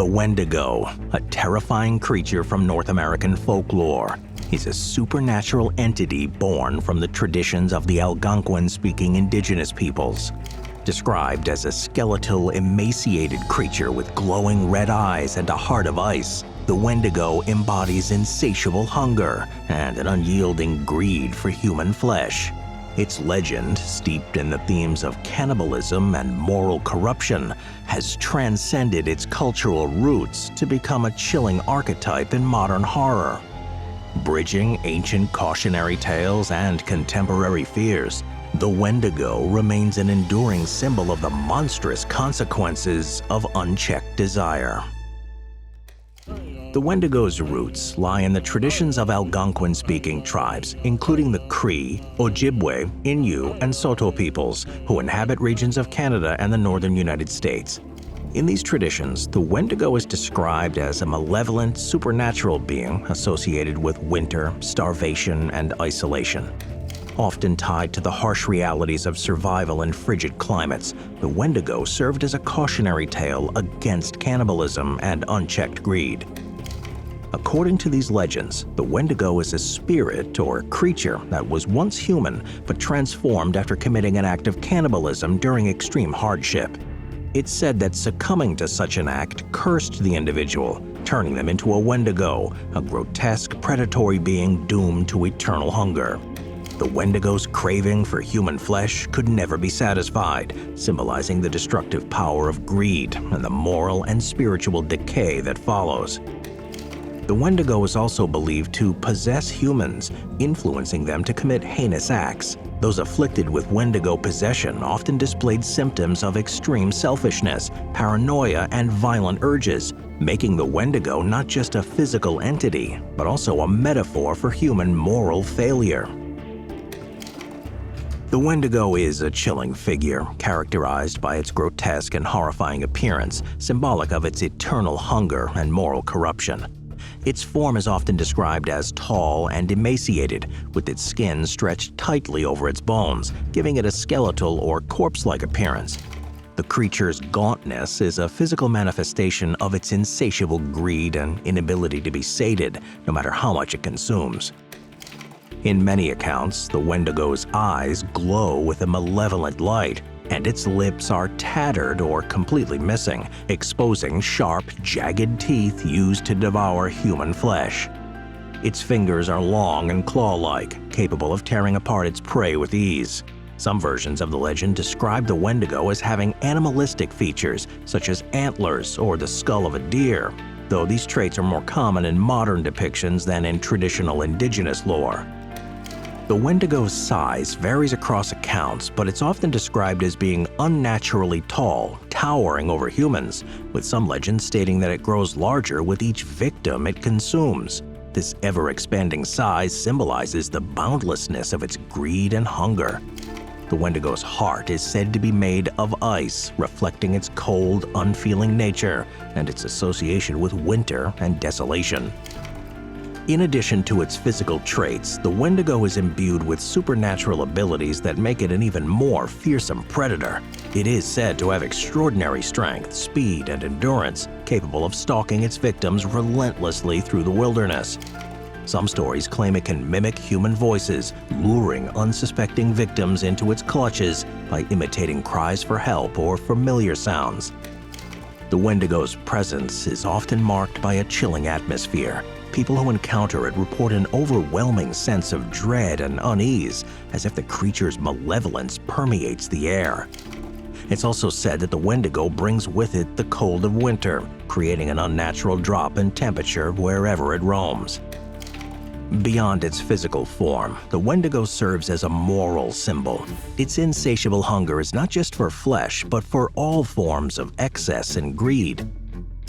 The Wendigo, a terrifying creature from North American folklore, is a supernatural entity born from the traditions of the Algonquin-speaking indigenous peoples. Described as a skeletal, emaciated creature with glowing red eyes and a heart of ice, the Wendigo embodies insatiable hunger and an unyielding greed for human flesh. Its legend, steeped in the themes of cannibalism and moral corruption, has transcended its cultural roots to become a chilling archetype in modern horror. Bridging ancient cautionary tales and contemporary fears, the Wendigo remains an enduring symbol of the monstrous consequences of unchecked desire. The Wendigo's roots lie in the traditions of Algonquin-speaking tribes, including the Cree, Ojibwe, Innu, and Saulteaux peoples, who inhabit regions of Canada and the northern United States. In these traditions, the Wendigo is described as a malevolent, supernatural being associated with winter, starvation, and isolation. Often tied to the harsh realities of survival in frigid climates, the Wendigo served as a cautionary tale against cannibalism and unchecked greed. According to these legends, the Wendigo is a spirit or creature that was once human but transformed after committing an act of cannibalism during extreme hardship. It's said that succumbing to such an act cursed the individual, turning them into a Wendigo, a grotesque, predatory being doomed to eternal hunger. The Wendigo's craving for human flesh could never be satisfied, symbolizing the destructive power of greed and the moral and spiritual decay that follows. The Wendigo is also believed to possess humans, influencing them to commit heinous acts. Those afflicted with Wendigo possession often displayed symptoms of extreme selfishness, paranoia, and violent urges, making the Wendigo not just a physical entity, but also a metaphor for human moral failure. The Wendigo is a chilling figure, characterized by its grotesque and horrifying appearance, symbolic of its eternal hunger and moral corruption. Its form is often described as tall and emaciated, with its skin stretched tightly over its bones, giving it a skeletal or corpse-like appearance. The creature's gauntness is a physical manifestation of its insatiable greed and inability to be sated, no matter how much it consumes. In many accounts, the Wendigo's eyes glow with a malevolent light, and its lips are tattered or completely missing, exposing sharp, jagged teeth used to devour human flesh. Its fingers are long and claw-like, capable of tearing apart its prey with ease. Some versions of the legend describe the Wendigo as having animalistic features, such as antlers or the skull of a deer, though these traits are more common in modern depictions than in traditional indigenous lore. The Wendigo's size varies across accounts, but it's often described as being unnaturally tall, towering over humans, with some legends stating that it grows larger with each victim it consumes. This ever-expanding size symbolizes the boundlessness of its greed and hunger. The Wendigo's heart is said to be made of ice, reflecting its cold, unfeeling nature and its association with winter and desolation. In addition to its physical traits, the Wendigo is imbued with supernatural abilities that make it an even more fearsome predator. It is said to have extraordinary strength, speed, and endurance, capable of stalking its victims relentlessly through the wilderness. Some stories claim it can mimic human voices, luring unsuspecting victims into its clutches by imitating cries for help or familiar sounds. The Wendigo's presence is often marked by a chilling atmosphere. People who encounter it report an overwhelming sense of dread and unease, as if the creature's malevolence permeates the air. It's also said that the Wendigo brings with it the cold of winter, creating an unnatural drop in temperature wherever it roams. Beyond its physical form, the Wendigo serves as a moral symbol. Its insatiable hunger is not just for flesh, but for all forms of excess and greed.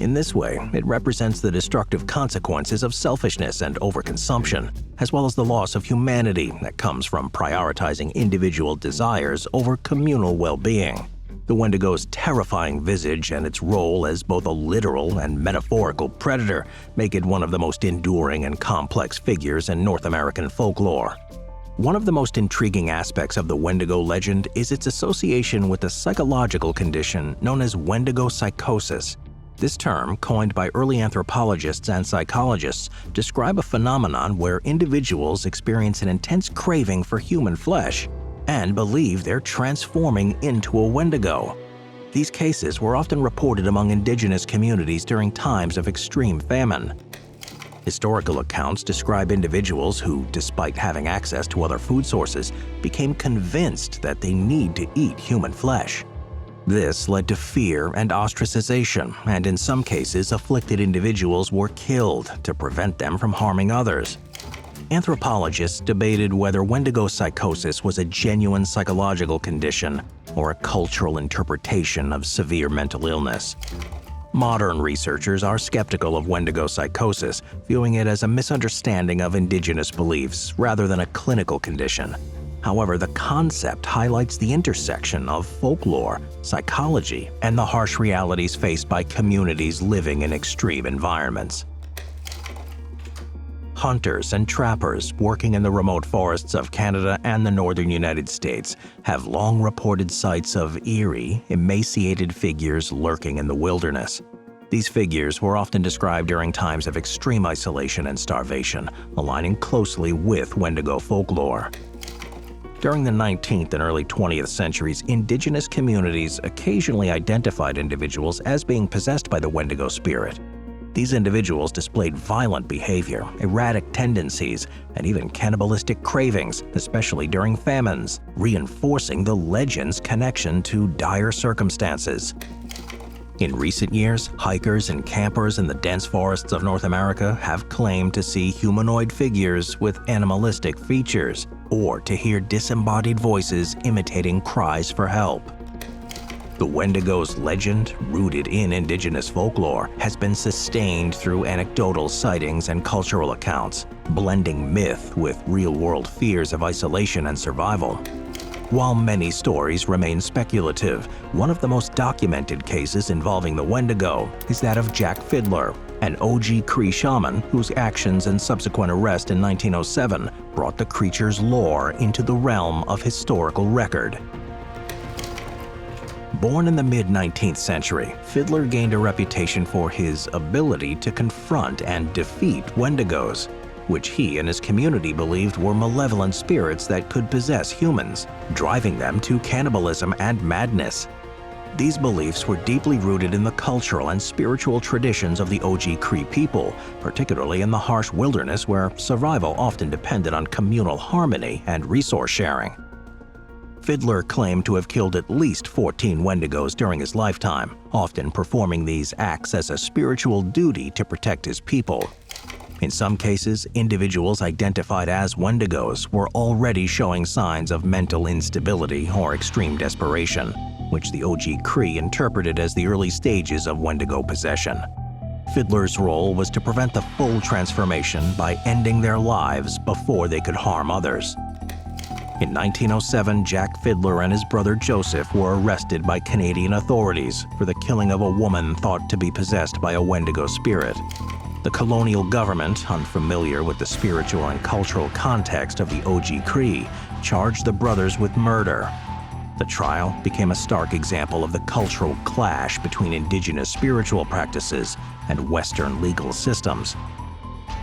In this way, it represents the destructive consequences of selfishness and overconsumption, as well as the loss of humanity that comes from prioritizing individual desires over communal well-being. The Wendigo's terrifying visage and its role as both a literal and metaphorical predator make it one of the most enduring and complex figures in North American folklore. One of the most intriguing aspects of the Wendigo legend is its association with a psychological condition known as Wendigo psychosis. This term, coined by early anthropologists and psychologists, describe a phenomenon where individuals experience an intense craving for human flesh and believe they're transforming into a Wendigo. These cases were often reported among indigenous communities during times of extreme famine. Historical accounts describe individuals who, despite having access to other food sources, became convinced that they need to eat human flesh. This led to fear and ostracization, and in some cases, afflicted individuals were killed to prevent them from harming others. Anthropologists debated whether Wendigo psychosis was a genuine psychological condition or a cultural interpretation of severe mental illness. Modern researchers are skeptical of Wendigo psychosis, viewing it as a misunderstanding of indigenous beliefs rather than a clinical condition. However, the concept highlights the intersection of folklore, psychology, and the harsh realities faced by communities living in extreme environments. Hunters and trappers working in the remote forests of Canada and the northern United States have long reported sights of eerie, emaciated figures lurking in the wilderness. These figures were often described during times of extreme isolation and starvation, aligning closely with Wendigo folklore. During the 19th and early 20th centuries, indigenous communities occasionally identified individuals as being possessed by the Wendigo spirit. These individuals displayed violent behavior, erratic tendencies, and even cannibalistic cravings, especially during famines, reinforcing the legend's connection to dire circumstances. In recent years, hikers and campers in the dense forests of North America have claimed to see humanoid figures with animalistic features, or to hear disembodied voices imitating cries for help. The Wendigo's legend, rooted in indigenous folklore, has been sustained through anecdotal sightings and cultural accounts, blending myth with real-world fears of isolation and survival. While many stories remain speculative, one of the most documented cases involving the Wendigo is that of Jack Fiddler, an OG Cree shaman whose actions and subsequent arrest in 1907 brought the creature's lore into the realm of historical record. Born in the mid-19th century, Fiddler gained a reputation for his ability to confront and defeat Wendigos, which he and his community believed were malevolent spirits that could possess humans, driving them to cannibalism and madness. These beliefs were deeply rooted in the cultural and spiritual traditions of the OG Cree people, particularly in the harsh wilderness where survival often depended on communal harmony and resource sharing. Fiddler claimed to have killed at least 14 Wendigos during his lifetime, often performing these acts as a spiritual duty to protect his people. In some cases, individuals identified as Wendigos were already showing signs of mental instability or extreme desperation, which the OG Cree interpreted as the early stages of Wendigo possession. Fiddler's role was to prevent the full transformation by ending their lives before they could harm others. In 1907, Jack Fiddler and his brother Joseph were arrested by Canadian authorities for the killing of a woman thought to be possessed by a Wendigo spirit. The colonial government, unfamiliar with the spiritual and cultural context of the OG Cree, charged the brothers with murder. The trial became a stark example of the cultural clash between indigenous spiritual practices and Western legal systems.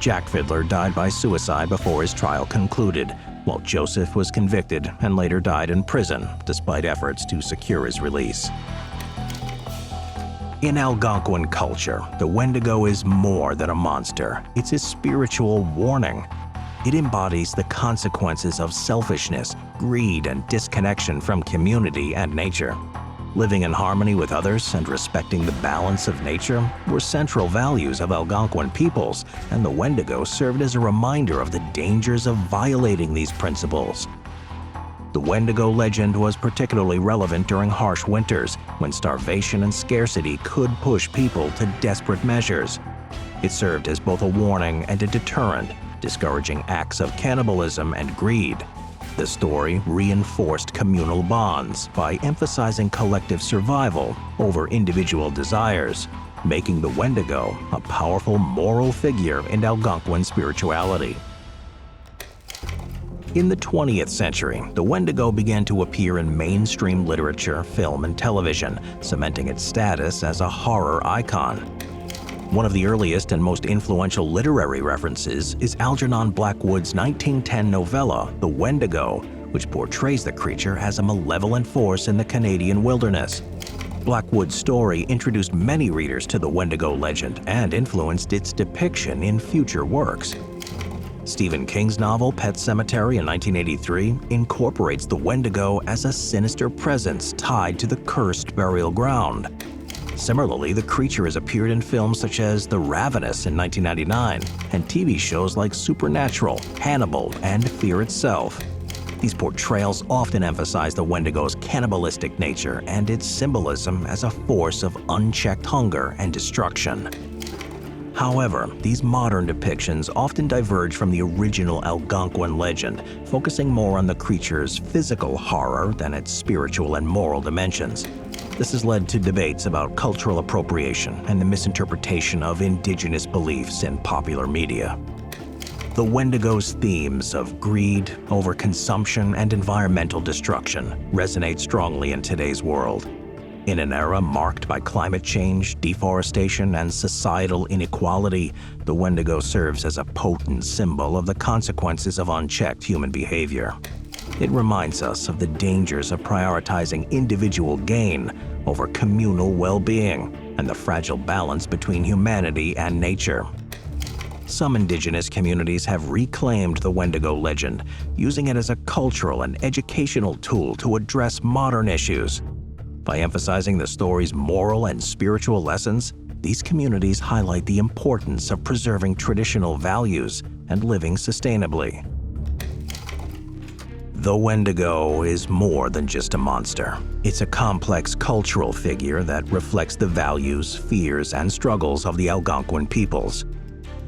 Jack Fiddler died by suicide before his trial concluded, while Joseph was convicted and later died in prison despite efforts to secure his release. In Algonquin culture, the Wendigo is more than a monster. It's a spiritual warning. It embodies the consequences of selfishness, greed, and disconnection from community and nature. Living in harmony with others and respecting the balance of nature were central values of Algonquin peoples, and the Wendigo served as a reminder of the dangers of violating these principles. The Wendigo legend was particularly relevant during harsh winters, when starvation and scarcity could push people to desperate measures. It served as both a warning and a deterrent, discouraging acts of cannibalism and greed. The story reinforced communal bonds by emphasizing collective survival over individual desires, making the Wendigo a powerful moral figure in Algonquin spirituality. In the 20th century, the Wendigo began to appear in mainstream literature, film, and television, cementing its status as a horror icon. One of the earliest and most influential literary references is Algernon Blackwood's 1910 novella, The Wendigo, which portrays the creature as a malevolent force in the Canadian wilderness. Blackwood's story introduced many readers to the Wendigo legend and influenced its depiction in future works. Stephen King's novel Pet Sematary in 1983 incorporates the Wendigo as a sinister presence tied to the cursed burial ground. Similarly, the creature has appeared in films such as The Ravenous in 1999 and TV shows like Supernatural, Hannibal, and Fear Itself. These portrayals often emphasize the Wendigo's cannibalistic nature and its symbolism as a force of unchecked hunger and destruction. However, these modern depictions often diverge from the original Algonquin legend, focusing more on the creature's physical horror than its spiritual and moral dimensions. This has led to debates about cultural appropriation and the misinterpretation of indigenous beliefs in popular media. The Wendigo's themes of greed, overconsumption, and environmental destruction resonate strongly in today's world. In an era marked by climate change, deforestation, and societal inequality, the Wendigo serves as a potent symbol of the consequences of unchecked human behavior. It reminds us of the dangers of prioritizing individual gain over communal well-being and the fragile balance between humanity and nature. Some indigenous communities have reclaimed the Wendigo legend, using it as a cultural and educational tool to address modern issues. By emphasizing the story's moral and spiritual lessons, these communities highlight the importance of preserving traditional values and living sustainably. The Wendigo is more than just a monster. It's a complex cultural figure that reflects the values, fears, and struggles of the Algonquin peoples.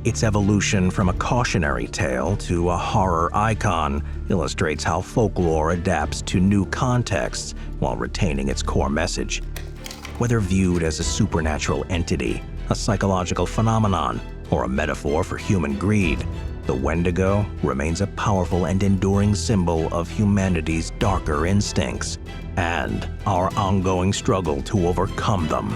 Its evolution from a cautionary tale to a horror icon illustrates how folklore adapts to new contexts while retaining its core message. Whether viewed as a supernatural entity, a psychological phenomenon, or a metaphor for human greed, the Wendigo remains a powerful and enduring symbol of humanity's darker instincts and our ongoing struggle to overcome them.